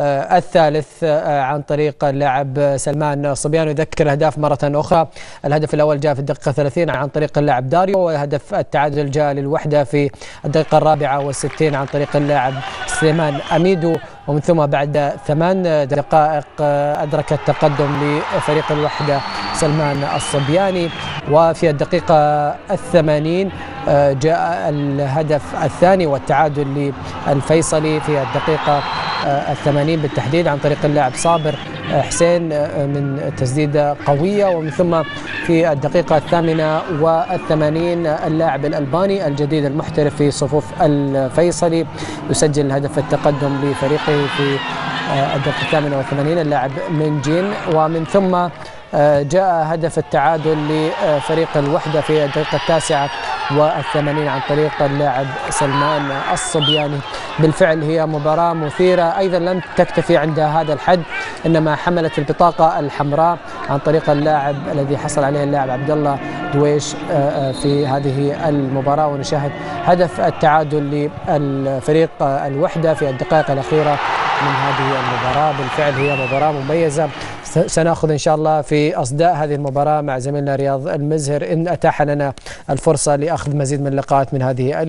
الثالث عن طريق اللاعب سلمان الصبياني. يذكر الأهداف مرة أخرى: الهدف الأول جاء في الدقيقة 30 عن طريق اللاعب داريو، وهدف التعادل جاء للوحدة في الدقيقة 64 عن طريق اللاعب سليمان أميدو. ومن ثم بعد 8 دقائق أدرك التقدم لفريق الوحدة سلمان الصبياني. وفي الدقيقة 80 جاء الهدف الثاني والتعادل للفيصلي في الدقيقة 80 بالتحديد عن طريق اللاعب صابر حسين من تسديدة قوية. ومن ثم في الدقيقة 88 اللاعب الألباني الجديد المحترف في صفوف الفيصلي يسجل هدف التقدم لفريقه في الدقيقة 88 اللاعب منجين. ومن ثم جاء هدف التعادل لفريق الوحدة في الدقيقة 89 عن طريق اللاعب سلمان الصبياني. بالفعل هي مباراة مثيرة أيضا، لم تكتفي عند هذا الحد، إنما حملت البطاقة الحمراء عن طريق اللاعب الذي حصل عليه اللاعب عبد الله دويش في هذه المباراة. ونشاهد هدف التعادل للفريق الوحدة في الدقائق الأخيرة من هذه المباراة. بالفعل هي مباراة مميزة، سنأخذ إن شاء الله في أصداء هذه المباراة مع زميلنا رياض المزهر إن أتاح لنا الفرصة لأخذ مزيد من اللقاءات من هذه